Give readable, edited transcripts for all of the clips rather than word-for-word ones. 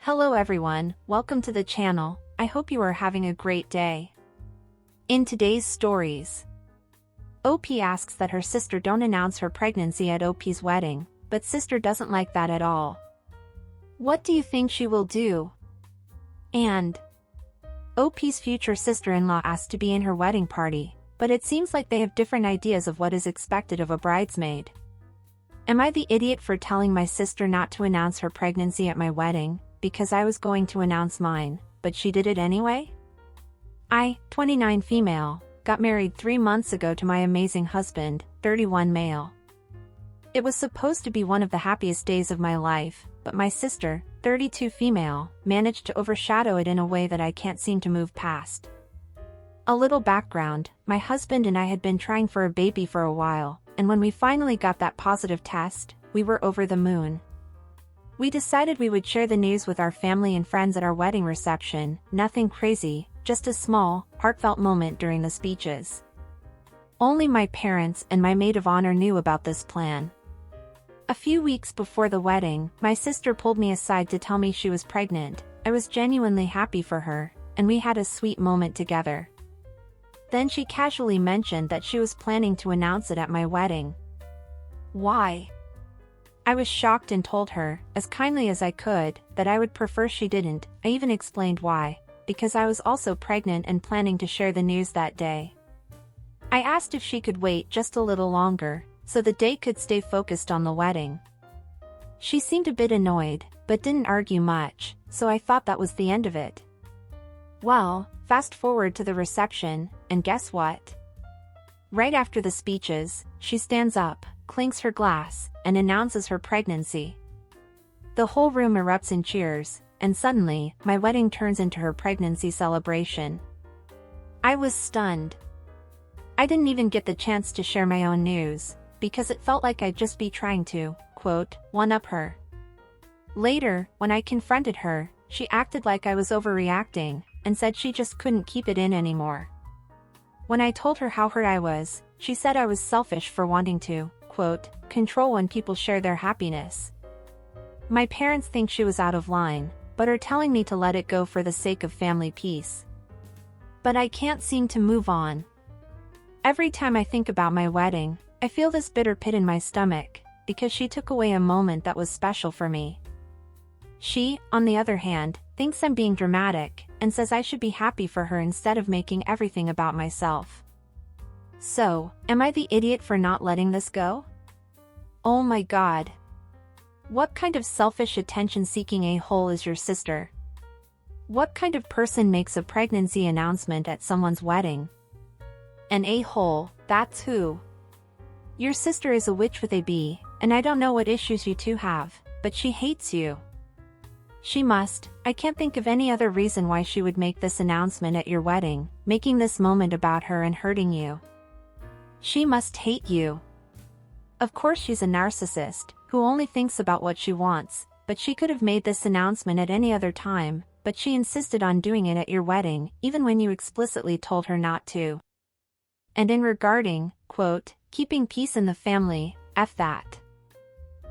Hello everyone, welcome to the channel. I hope you are having a great day. In today's stories, OP asks that her sister don't announce her pregnancy at OP's wedding, but sister doesn't like that at all. What do you think she will do? And OP's future sister-in-law asked to be in her wedding party, but it seems like they have different ideas of what is expected of a bridesmaid. Am I the idiot for telling my sister not to announce her pregnancy at my wedding, because I was going to announce mine, but she did it anyway? I, 29 female, got married 3 months ago to my amazing husband, 31 male. It was supposed to be one of the happiest days of my life, but my sister, 32 female, managed to overshadow it in a way that I can't seem to move past. A little background, my husband and I had been trying for a baby for a while, and when we finally got that positive test, we were over the moon. We decided we would share the news with our family and friends at our wedding reception, nothing crazy, just a small, heartfelt moment during the speeches. Only my parents and my maid of honor knew about this plan. A few weeks before the wedding, my sister pulled me aside to tell me she was pregnant. I was genuinely happy for her, and we had a sweet moment together. Then she casually mentioned that she was planning to announce it at my wedding. Why? I was shocked and told her, as kindly as I could, that I would prefer she didn't. I even explained why, because I was also pregnant and planning to share the news that day. I asked if she could wait just a little longer, so the date could stay focused on the wedding. She seemed a bit annoyed, but didn't argue much, so I thought that was the end of it. Well, fast forward to the reception, and guess what? Right after the speeches, she stands up, clinks her glass, and announces her pregnancy. The whole room erupts in cheers, and suddenly, my wedding turns into her pregnancy celebration. I was stunned. I didn't even get the chance to share my own news, because it felt like I'd just be trying to, quote, one-up her. Later, when I confronted her, she acted like I was overreacting, and said she just couldn't keep it in anymore. When I told her how hurt I was, she said I was selfish for wanting to, quote, control when people share their happiness. My parents think she was out of line, but are telling me to let it go for the sake of family peace. But I can't seem to move on. Every time I think about my wedding, I feel this bitter pit in my stomach, because she took away a moment that was special for me. She, on the other hand, thinks I'm being dramatic, and says I should be happy for her instead of making everything about myself. So, am I the idiot for not letting this go? Oh my god. What kind of selfish attention-seeking a-hole is your sister? What kind of person makes a pregnancy announcement at someone's wedding? An a-hole, that's who. Your sister is a witch with a B, and I don't know what issues you two have, but she hates you. She must. I can't think of any other reason why she would make this announcement at your wedding, making this moment about her and hurting you. She must hate you. Of course she's a narcissist, who only thinks about what she wants, but she could have made this announcement at any other time, but she insisted on doing it at your wedding, even when you explicitly told her not to. And in regarding, quote, keeping peace in the family, F that.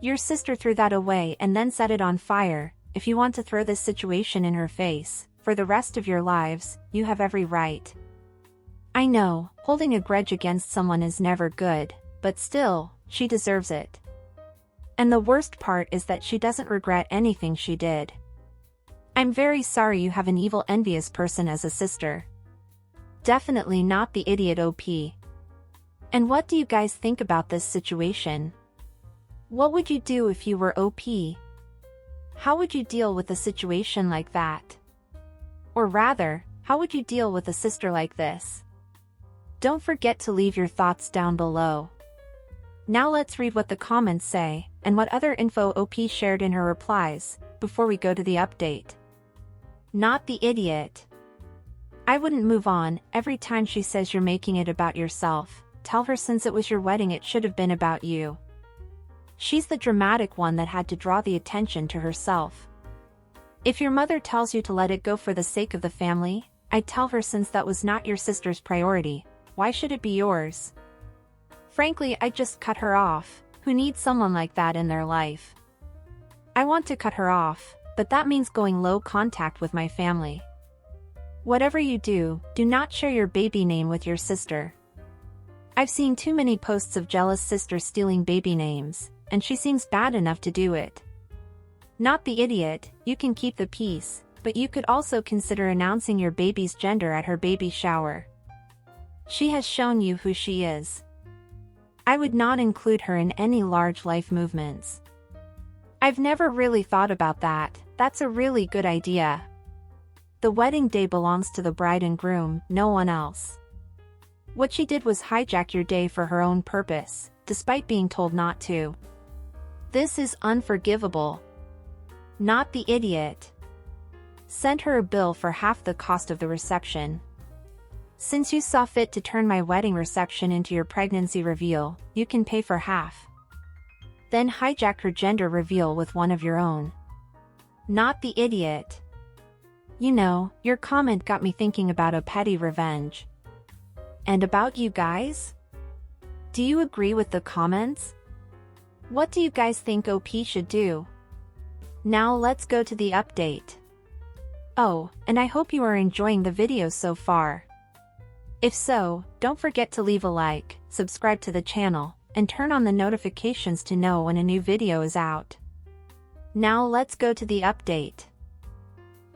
Your sister threw that away and then set it on fire. If you want to throw this situation in her face, for the rest of your lives, you have every right. I know, holding a grudge against someone is never good, but still, she deserves it. And the worst part is that she doesn't regret anything she did. I'm very sorry you have an evil envious person as a sister. Definitely not the idiot OP. And what do you guys think about this situation? What would you do if you were OP? How would you deal with a situation like that? Or rather, how would you deal with a sister like this? Don't forget to leave your thoughts down below. Now let's read what the comments say, and what other info OP shared in her replies, before we go to the update. Not the idiot. I wouldn't move on. Every time she says you're making it about yourself, tell her since it was your wedding it should have been about you. She's the dramatic one that had to draw the attention to herself. If your mother tells you to let it go for the sake of the family, I'd tell her since that was not your sister's priority, why should it be yours? Frankly, I'd just cut her off. Who needs someone like that in their life? I want to cut her off, but that means going low contact with my family. Whatever you do, do not share your baby name with your sister. I've seen too many posts of jealous sisters stealing baby names, and she seems bad enough to do it. Not the idiot, you can keep the peace, but you could also consider announcing your baby's gender at her baby shower. She has shown you who she is. I would not include her in any large life movements. I've never really thought about that. That's a really good idea. The wedding day belongs to the bride and groom, no one else. What she did was hijack your day for her own purpose, despite being told not to. This is unforgivable. Not the idiot. Send her a bill for half the cost of the reception. Since you saw fit to turn my wedding reception into your pregnancy reveal, you can pay for half. Then hijack her gender reveal with one of your own. Not the idiot. You know, your comment got me thinking about a petty revenge. And about you guys? Do you agree with the comments? What do you guys think OP should do? Now let's go to the update. Oh, and I hope you are enjoying the video so far. If so, don't forget to leave a like, subscribe to the channel, and turn on the notifications to know when a new video is out. Now let's go to the update.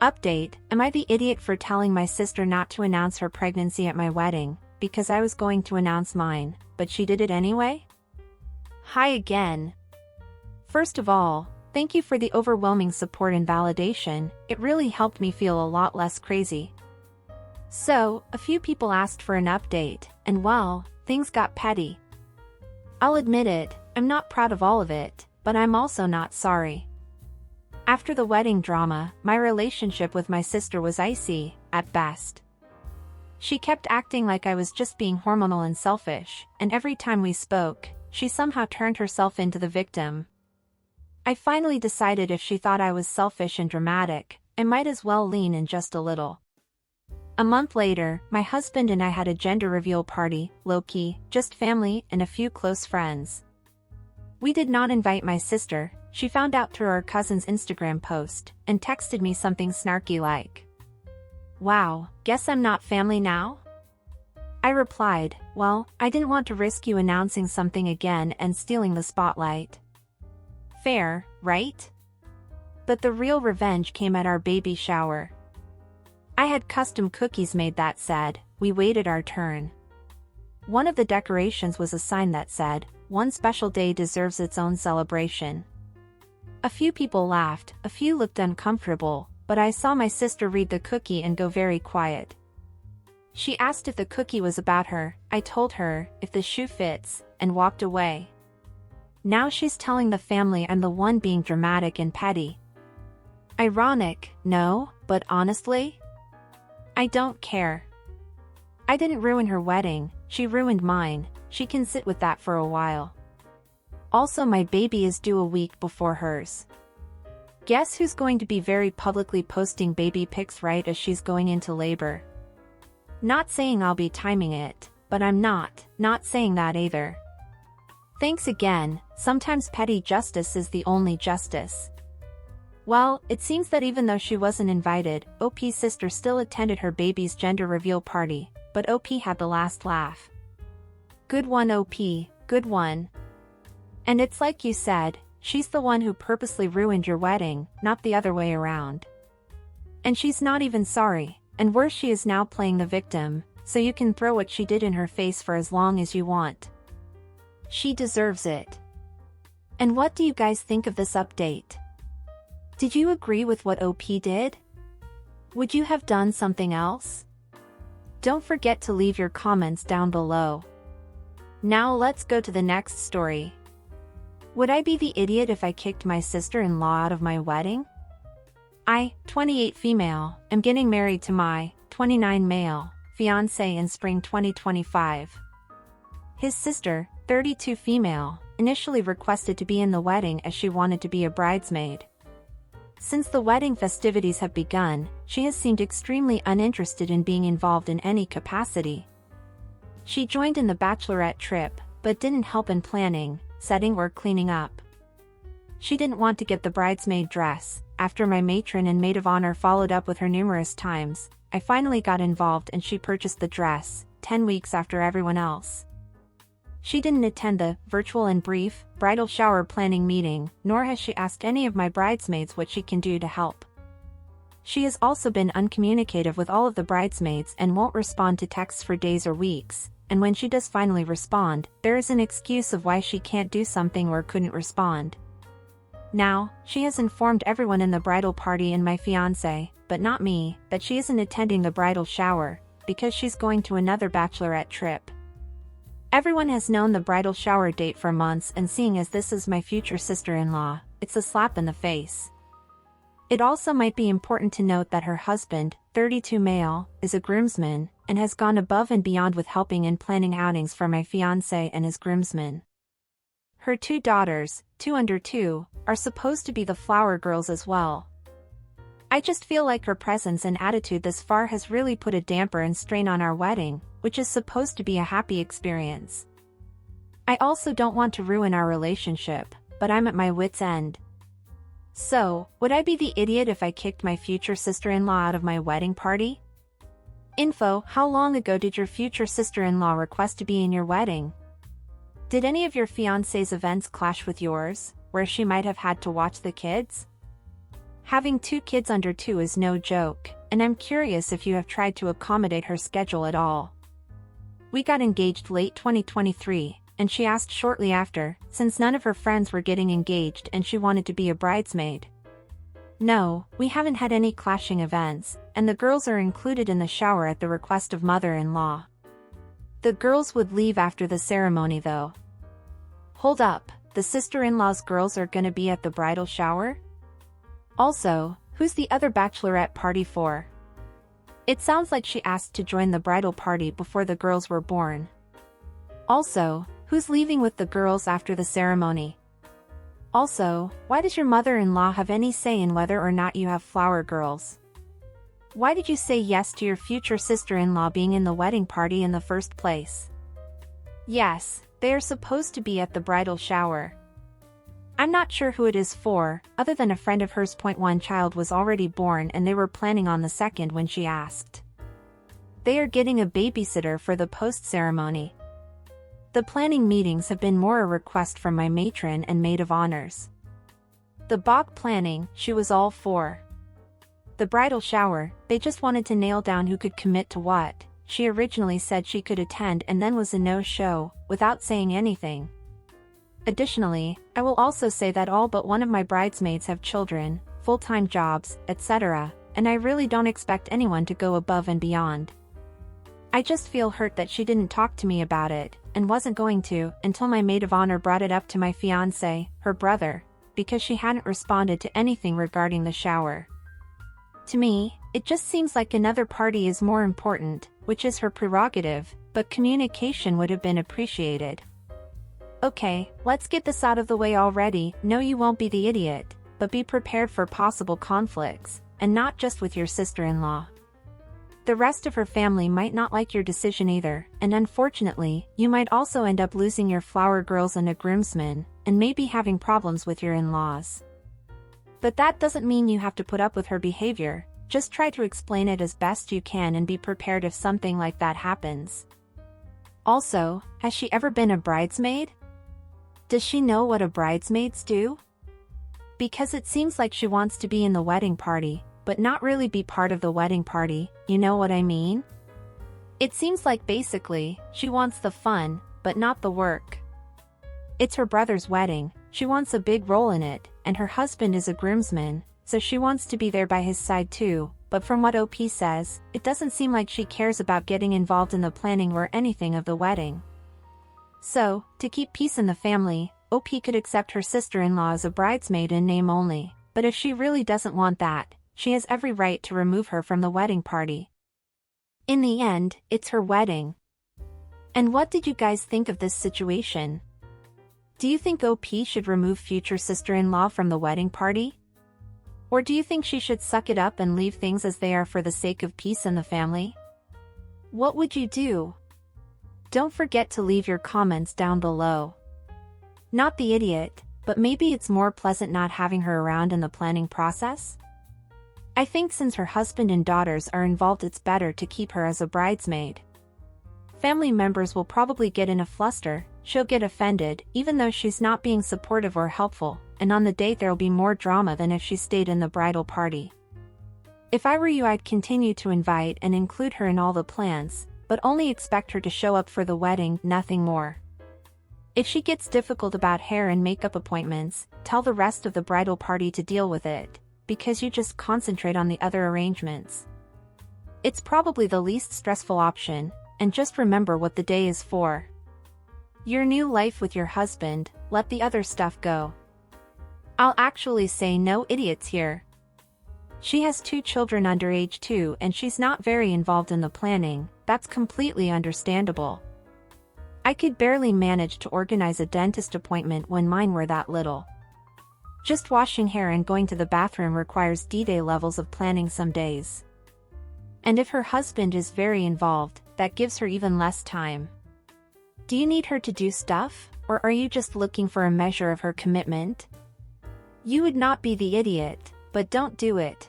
Update: am I the idiot for telling my sister not to announce her pregnancy at my wedding, because I was going to announce mine, but she did it anyway? Hi again. First of all, thank you for the overwhelming support and validation, it really helped me feel a lot less crazy. So, a few people asked for an update, and well, things got petty. I'll admit it, I'm not proud of all of it, but I'm also not sorry. After the wedding drama, my relationship with my sister was icy, at best. She kept acting like I was just being hormonal and selfish, and every time we spoke, she somehow turned herself into the victim. I finally decided if she thought I was selfish and dramatic, I might as well lean in just a little. A month later, my husband and I had a gender reveal party, low-key, just family and a few close friends. We did not invite my sister. She found out through our cousin's Instagram post, and texted me something snarky like, "Wow, guess I'm not family now?" I replied, "Well, I didn't want to risk you announcing something again and stealing the spotlight." Fair, right? But the real revenge came at our baby shower. I had custom cookies made that said, "We waited our turn." One of the decorations was a sign that said, "One special day deserves its own celebration." A few people laughed, a few looked uncomfortable, but I saw my sister read the cookie and go very quiet. She asked if the cookie was about her, I told her, if the shoe fits, and walked away. Now she's telling the family I'm the one being dramatic and petty. Ironic, no, but honestly? I don't care. I didn't ruin her wedding, she ruined mine, she can sit with that for a while. Also, my baby is due a week before hers. Guess who's going to be very publicly posting baby pics right as she's going into labor? Not saying I'll be timing it, but I'm not saying that either. Thanks again, sometimes petty justice is the only justice. Well, it seems that even though she wasn't invited, OP's sister still attended her baby's gender reveal party, but OP had the last laugh. Good one, OP, good one. And it's like you said, she's the one who purposely ruined your wedding, not the other way around. And she's not even sorry, and worse, she is now playing the victim, so you can throw what she did in her face for as long as you want. She deserves it. And what do you guys think of this update? Did you agree with what OP did? Would you have done something else? Don't forget to leave your comments down below. Now let's go to the next story. Would I be the idiot if I kicked my sister-in-law out of my wedding? I, 28 female, am getting married to my, 29 male, fiancé in spring 2025. His sister, 32 female, initially requested to be in the wedding as she wanted to be a bridesmaid. Since the wedding festivities have begun, she has seemed extremely uninterested in being involved in any capacity. She joined in the bachelorette trip, but didn't help in planning, setting or cleaning up. She didn't want to get the bridesmaid dress, after my matron and maid of honor followed up with her numerous times, I finally got involved and she purchased the dress, 10 weeks after everyone else. She didn't attend the virtual and brief bridal shower planning meeting, nor has she asked any of my bridesmaids what she can do to help. She has also been uncommunicative with all of the bridesmaids and won't respond to texts for days or weeks, and when she does finally respond, there is an excuse of why she can't do something or couldn't respond. Now, she has informed everyone in the bridal party and my fiancé, but not me, that she isn't attending the bridal shower, because she's going to another bachelorette trip. Everyone has known the bridal shower date for months, and seeing as this is my future sister-in-law, it's a slap in the face. It also might be important to note that her husband, 32 male, is a groomsman, and has gone above and beyond with helping and planning outings for my fiancé and his groomsmen. Her 2 daughters, 2 under 2, are supposed to be the flower girls as well. I just feel like her presence and attitude this far has really put a damper and strain on our wedding, which is supposed to be a happy experience. I also don't want to ruin our relationship, but I'm at my wit's end. So, would I be the idiot if I kicked my future sister-in-law out of my wedding party? Info: how long ago did your future sister-in-law request to be in your wedding? Did any of your fiancé's events clash with yours, where she might have had to watch the kids? Having 2 kids under 2 is no joke, and I'm curious if you have tried to accommodate her schedule at all. We got engaged late 2023, and she asked shortly after, since none of her friends were getting engaged and she wanted to be a bridesmaid. No, we haven't had any clashing events, and the girls are included in the shower at the request of mother-in-law. The girls would leave after the ceremony though. Hold up, the sister-in-law's girls are gonna be at the bridal shower? Also, who's the other bachelorette party for? It sounds like she asked to join the bridal party before the girls were born. Also, who's leaving with the girls after the ceremony? Also, why does your mother-in-law have any say in whether or not you have flower girls? Why did you say yes to your future sister-in-law being in the wedding party in the first place? Yes, they are supposed to be at the bridal shower. I'm not sure who it is for, other than a friend of hers. One child was already born and they were planning on the second when she asked. They are getting a babysitter for the post-ceremony. The planning meetings have been more a request from my matron and maid of honors. The Bach planning, she was all for. The bridal shower, they just wanted to nail down who could commit to what. She originally said she could attend and then was a no-show, without saying anything. Additionally, I will also say that all but one of my bridesmaids have children, full-time jobs, etc., and I really don't expect anyone to go above and beyond. I just feel hurt that she didn't talk to me about it, and wasn't going to, until my maid of honor brought it up to my fiancé, her brother, because she hadn't responded to anything regarding the shower. To me, it just seems like another party is more important, which is her prerogative, but communication would have been appreciated. Okay, let's get this out of the way already. No, you won't be the idiot, but be prepared for possible conflicts, and not just with your sister-in-law. The rest of her family might not like your decision either, and unfortunately, you might also end up losing your flower girls and a groomsman, and maybe having problems with your in-laws. But that doesn't mean you have to put up with her behavior. Just try to explain it as best you can and be prepared if something like that happens. Also, has she ever been a bridesmaid? Does she know what a bridesmaids do? Because it seems like she wants to be in the wedding party, but not really be part of the wedding party, you know what I mean? It seems like basically, she wants the fun, but not the work. It's her brother's wedding, she wants a big role in it, and her husband is a groomsman, so she wants to be there by his side too, but from what OP says, it doesn't seem like she cares about getting involved in the planning or anything of the wedding. So, to keep peace in the family, OP could accept her sister-in-law as a bridesmaid in name only, but if she really doesn't want that, she has every right to remove her from the wedding party. In the end, it's her wedding. And what did you guys think of this situation? Do you think OP should remove future sister-in-law from the wedding party? Or do you think she should suck it up and leave things as they are for the sake of peace in the family? What would you do? Don't forget to leave your comments down below. Not the idiot, but maybe it's more pleasant not having her around in the planning process? I think since her husband and daughters are involved, it's better to keep her as a bridesmaid. Family members will probably get in a fluster, she'll get offended, even though she's not being supportive or helpful, and on the date there'll be more drama than if she stayed in the bridal party. If I were you, I'd continue to invite and include her in all the plans, but only expect her to show up for the wedding, nothing more. If she gets difficult about hair and makeup appointments, tell the rest of the bridal party to deal with it, because you just concentrate on the other arrangements. It's probably the least stressful option, and just remember what the day is for. Your new life with your husband, let the other stuff go. I'll actually say no idiots here. She has 2 children under age 2 and she's not very involved in the planning, that's completely understandable. I could barely manage to organize a dentist appointment when mine were that little. Just washing hair and going to the bathroom requires D-Day levels of planning some days. And if her husband is very involved, that gives her even less time. Do you need her to do stuff, or are you just looking for a measure of her commitment? You would not be the idiot, but don't do it.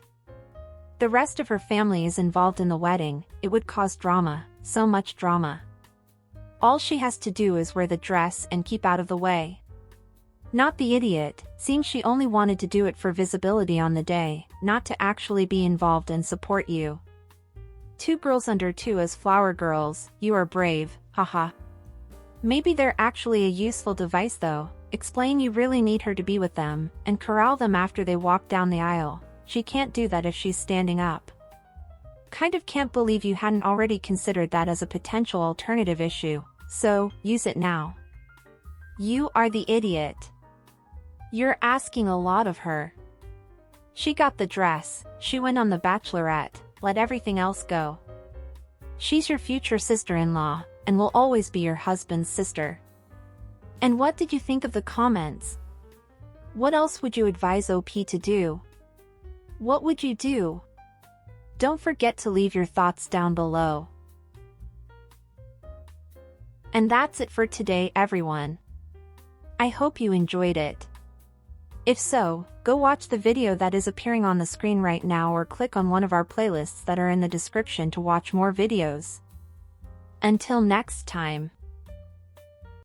The rest of her family is involved in the wedding, it would cause drama, so much drama. All she has to do is wear the dress and keep out of the way. Not the idiot, seems she only wanted to do it for visibility on the day, not to actually be involved and support you. 2 girls under 2 as flower girls, you are brave, haha. Maybe they're actually a useful device though. Explain you really need her to be with them, and corral them after they walk down the aisle. She can't do that if she's standing up. Kind of can't believe you hadn't already considered that as a potential alternative issue, so, use it now. You are the idiot. You're asking a lot of her. She got the dress, she went on The Bachelorette, let everything else go. She's your future sister-in-law, and will always be your husband's sister. And what did you think of the comments? What else would you advise OP to do? What would you do? Don't forget to leave your thoughts down below. And that's it for today, everyone. I hope you enjoyed it. If so, go watch the video that is appearing on the screen right now or click on one of our playlists that are in the description to watch more videos. Until next time.